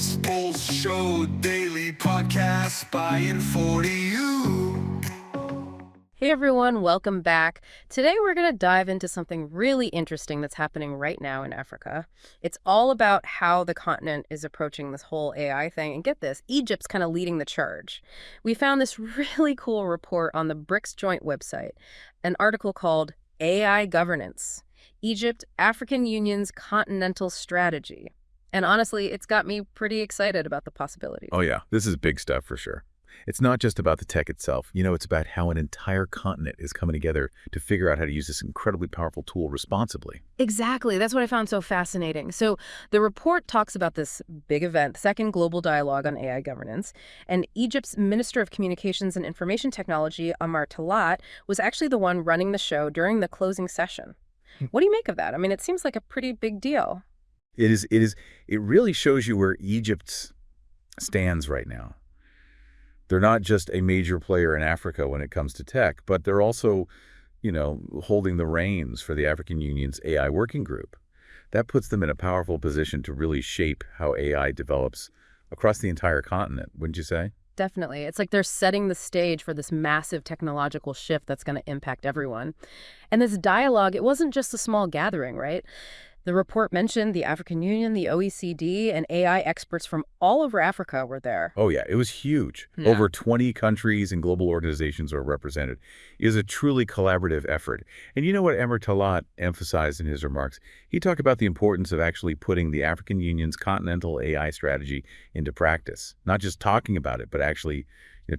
Principles Show daily podcast by and for you. Hey everyone, welcome back. Today we're going to dive into something really interesting that's happening right now in Africa. It's all about how the continent is approaching this whole AI thing. And get this, Egypt's kind of leading the charge. We found this really cool report on the BRICS joint website, an article called AI Governance, Egypt, African Union's Continental Strategy. And honestly, it's got me pretty excited about the possibilities. Oh yeah, this is big stuff for sure. It's not just about the tech itself. It's about how an entire continent is coming together to figure out how to use this incredibly powerful tool responsibly. Exactly. That's what I found so fascinating. So the report talks about this big event, Second Global Dialogue on AI Governance, and Egypt's Minister of Communications and Information Technology, Amr Talaat, was actually the one running the show during the closing session. What do you make of that? I mean, it seems like a pretty big deal. It really shows you where Egypt stands right now. They're not just a major player in Africa when it comes to tech, but they're also, holding the reins for the African Union's AI working group. That puts them in a powerful position to really shape how AI develops across the entire continent, wouldn't you say? Definitely. It's like they're setting the stage for this massive technological shift that's going to impact everyone. And this dialogue, it wasn't just a small gathering, right? The report mentioned the African Union, the OECD, and AI experts from all over Africa were there. Oh, yeah, it was huge. Yeah. Over 20 countries and global organizations were represented. It is a truly collaborative effort. And you know what Amr Talaat emphasized in his remarks? He talked about the importance of actually putting the African Union's Continental AI strategy into practice. Not just talking about it, but actually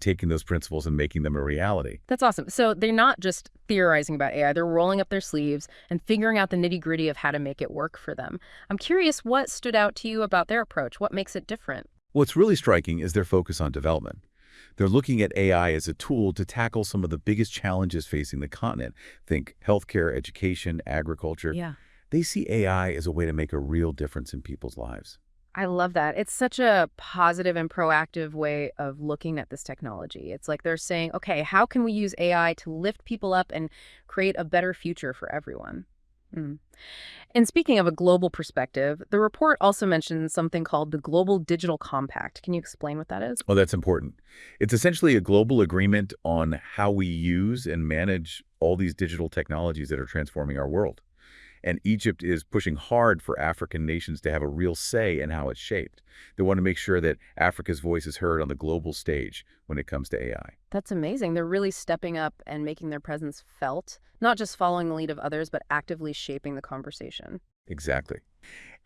taking those principles and making them a reality. That's awesome. So they're not just theorizing about AI, they're rolling up their sleeves and figuring out the nitty-gritty of how to make it work for them. I'm curious what stood out to you about their approach. What makes it different? What's really striking is their focus on development. They're looking at AI as a tool to tackle some of the biggest challenges facing the continent. Think healthcare, education, agriculture. Yeah. They see AI as a way to make a real difference in people's lives. I love that. It's such a positive and proactive way of looking at this technology. It's like they're saying, okay, how can we use AI to lift people up and create a better future for everyone? Mm. And speaking of a global perspective, the report also mentions something called the Global Digital Compact. Can you explain what that is? Oh, that's important. It's essentially a global agreement on how we use and manage all these digital technologies that are transforming our world. And Egypt is pushing hard for African nations to have a real say in how it's shaped. They want to make sure that Africa's voice is heard on the global stage when it comes to AI. That's amazing. They're really stepping up and making their presence felt, not just following the lead of others, but actively shaping the conversation. Exactly.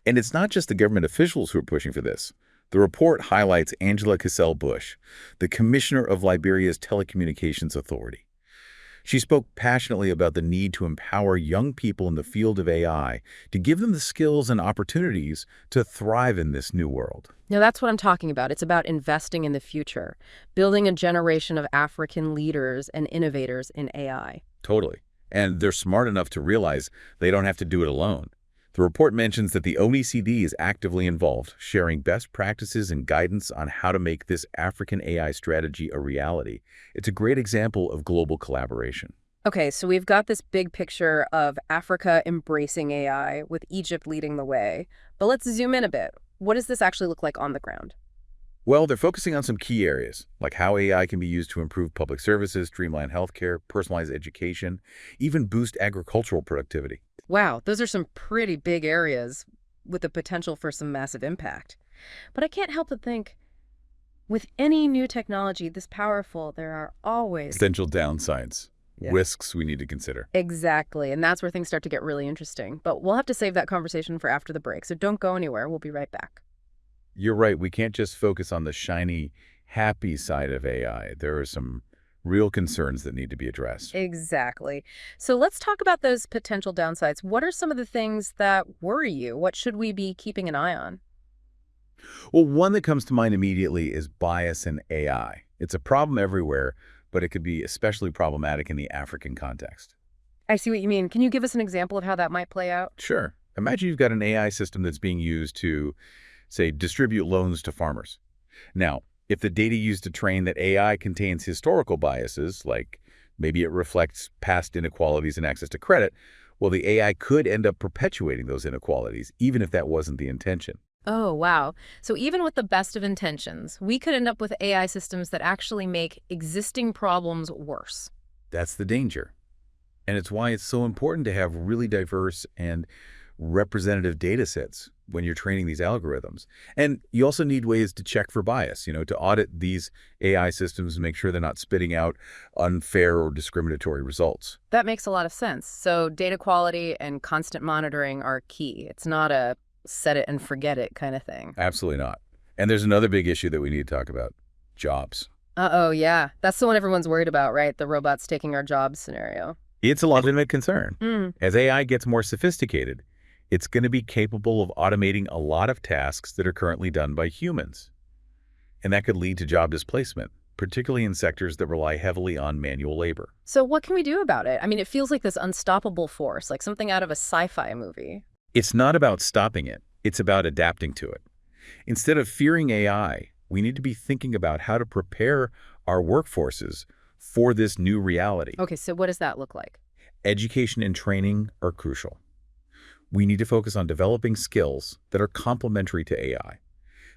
And it's not just the government officials who are pushing for this. The report highlights Angela Cassell Bush, the commissioner of Liberia's Telecommunications Authority. She spoke passionately about the need to empower young people in the field of AI to give them the skills and opportunities to thrive in this new world. Now, that's what I'm talking about. It's about investing in the future, building a generation of African leaders and innovators in AI. Totally. And they're smart enough to realize they don't have to do it alone. The report mentions that the OECD is actively involved, sharing best practices and guidance on how to make this African AI strategy a reality. It's a great example of global collaboration. Okay, so we've got this big picture of Africa embracing AI with Egypt leading the way. But let's zoom in a bit. What does this actually look like on the ground? Well, they're focusing on some key areas, like how AI can be used to improve public services, streamline healthcare, personalize education, even boost agricultural productivity. Wow, those are some pretty big areas with the potential for some massive impact. But I can't help but think, with any new technology this powerful, there are always Potential downsides, Yeah. risks we need to consider. Exactly, and that's where things start to get really interesting. But we'll have to save that conversation for after the break, so don't go anywhere. We'll be right back. You're right. We can't just focus on the shiny, happy side of AI. There are some real concerns that need to be addressed. Exactly. So let's talk about those potential downsides. What are some of the things that worry you? What should we be keeping an eye on? Well, one that comes to mind immediately is bias in AI. It's a problem everywhere, but it could be especially problematic in the African context. I see what you mean. Can you give us an example of how that might play out? Sure. Imagine you've got an AI system that's being used to, say, distribute loans to farmers. Now, if the data used to train that AI contains historical biases, like maybe it reflects past inequalities in access to credit, well, the AI could end up perpetuating those inequalities, even if that wasn't the intention. Oh, wow. So even with the best of intentions, we could end up with AI systems that actually make existing problems worse. That's the danger. And it's why it's so important to have really diverse and representative data sets when you're training these algorithms. And you also need ways to check for bias, to audit these AI systems and make sure they're not spitting out unfair or discriminatory results. That makes a lot of sense. So data quality and constant monitoring are key. It's not a set it and forget it kind of thing. Absolutely not. And there's another big issue that we need to talk about: jobs. Uh-oh, yeah. That's the one everyone's worried about, right? The robots taking our jobs scenario. It's a legitimate concern. Mm. As AI gets more sophisticated, it's going to be capable of automating a lot of tasks that are currently done by humans. And that could lead to job displacement, particularly in sectors that rely heavily on manual labor. So what can we do about it? I mean, it feels like this unstoppable force, like something out of a sci-fi movie. It's not about stopping it. It's about adapting to it. Instead of fearing AI, we need to be thinking about how to prepare our workforces for this new reality. Okay, so what does that look like? Education and training are crucial. We need to focus on developing skills that are complementary to AI,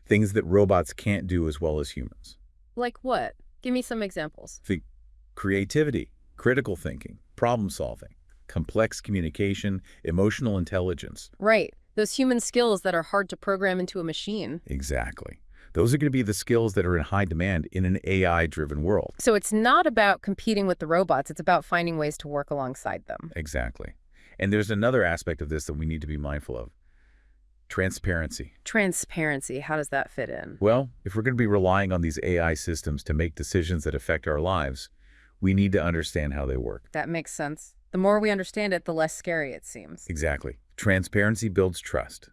things that robots can't do as well as humans. Like what? Give me some examples. Think creativity, critical thinking, problem solving, complex communication, emotional intelligence. Right. Those human skills that are hard to program into a machine. Exactly. Those are going to be the skills that are in high demand in an AI-driven world. So it's not about competing with the robots. It's about finding ways to work alongside them. Exactly. And there's another aspect of this that we need to be mindful of: transparency. Transparency, how does that fit in? Well, if we're going to be relying on these AI systems to make decisions that affect our lives, we need to understand how they work. That makes sense. The more we understand it, the less scary it seems. Exactly. Transparency builds trust.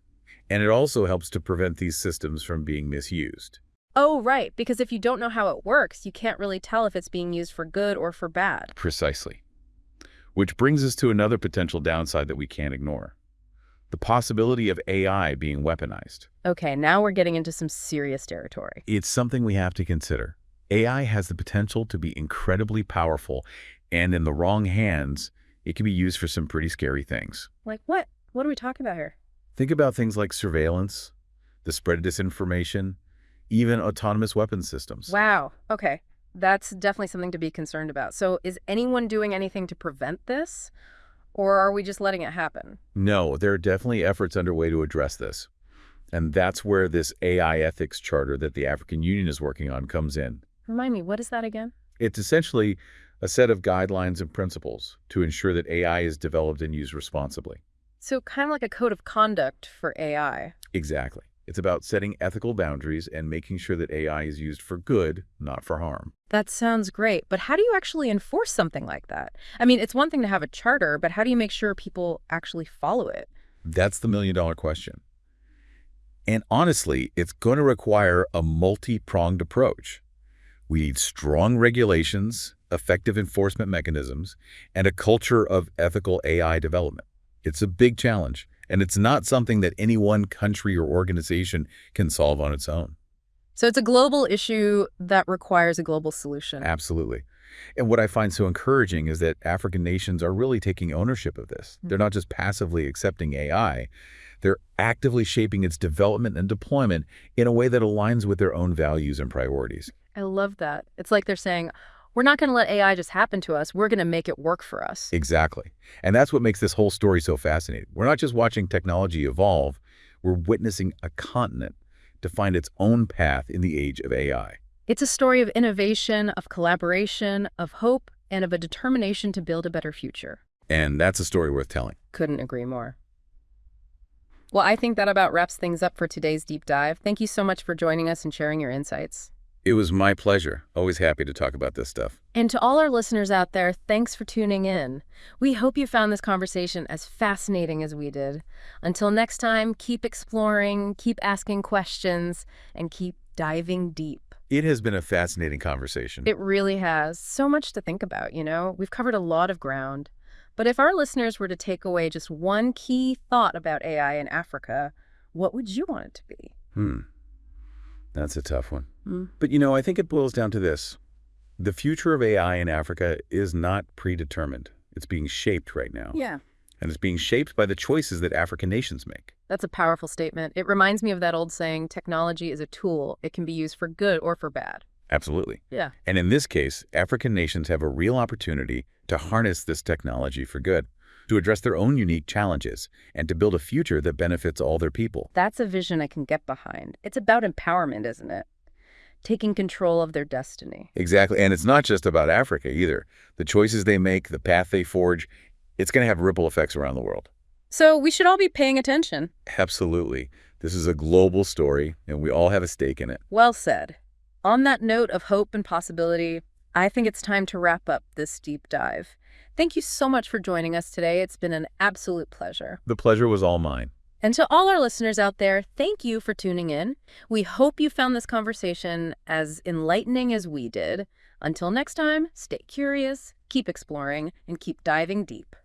And it also helps to prevent these systems from being misused. Oh, right, because if you don't know how it works, you can't really tell if it's being used for good or for bad. Precisely. Which brings us to another potential downside that we can't ignore: the possibility of AI being weaponized. Okay, now we're getting into some serious territory. It's something we have to consider. AI has the potential to be incredibly powerful, and in the wrong hands, it can be used for some pretty scary things. Like what? What are we talking about here? Think about things like surveillance, the spread of disinformation, even autonomous weapons systems. Wow, okay. That's definitely something to be concerned about. So is anyone doing anything to prevent this? Or are we just letting it happen? No, there are definitely efforts underway to address this. And that's where this AI ethics charter that the African Union is working on comes in. Remind me, what is that again? It's essentially a set of guidelines and principles to ensure that AI is developed and used responsibly. So kind of like a code of conduct for AI. Exactly. It's about setting ethical boundaries and making sure that AI is used for good, not for harm. That sounds great, but how do you actually enforce something like that? I mean, it's one thing to have a charter, but how do you make sure people actually follow it? That's the million-dollar question. And honestly, it's going to require a multi-pronged approach. We need strong regulations, effective enforcement mechanisms, and a culture of ethical AI development. It's a big challenge, and it's not something that any one country or organization can solve on its own. So it's a global issue that requires a global solution. Absolutely. And what I find so encouraging is that African nations are really taking ownership of this. They're not just passively accepting AI. They're actively shaping its development and deployment in a way that aligns with their own values and priorities. I love that. It's like they're saying, we're not going to let AI just happen to us. We're going to make it work for us. Exactly. And that's what makes this whole story so fascinating. We're not just watching technology evolve, we're witnessing a continent to find its own path in the age of AI. It's a story of innovation, of collaboration, of hope, and of a determination to build a better future. And that's a story worth telling. Couldn't agree more. Well, I think that about wraps things up for today's deep dive. Thank you so much for joining us and sharing your insights. It was my pleasure. Always happy to talk about this stuff. And to all our listeners out there, thanks for tuning in. We hope you found this conversation as fascinating as we did. Until next time, keep exploring, keep asking questions, and keep diving deep. It has been a fascinating conversation. It really has. So much to think about, you know? We've covered a lot of ground. But if our listeners were to take away just one key thought about AI in Africa, what would you want it to be? That's a tough one. But, I think it boils down to this. The future of AI in Africa is not predetermined. It's being shaped right now. Yeah. and it's being shaped by the choices that African nations make. That's a powerful statement. It reminds me of that old saying, technology is a tool. It can be used for good or for bad. Absolutely. Yeah. And in this case, African nations have a real opportunity to harness this technology for good, to address their own unique challenges, and to build a future that benefits all their people. That's a vision I can get behind. It's about empowerment, isn't it? Taking control of their destiny. Exactly. And it's not just about Africa either. The choices they make, the path they forge, it's going to have ripple effects around the world. So we should all be paying attention. Absolutely. This is a global story, and we all have a stake in it. Well said. On that note of hope and possibility, I think it's time to wrap up this deep dive. Thank you so much for joining us today. It's been an absolute pleasure. The pleasure was all mine. And to all our listeners out there, thank you for tuning in. We hope you found this conversation as enlightening as we did. Until next time, stay curious, keep exploring, and keep diving deep.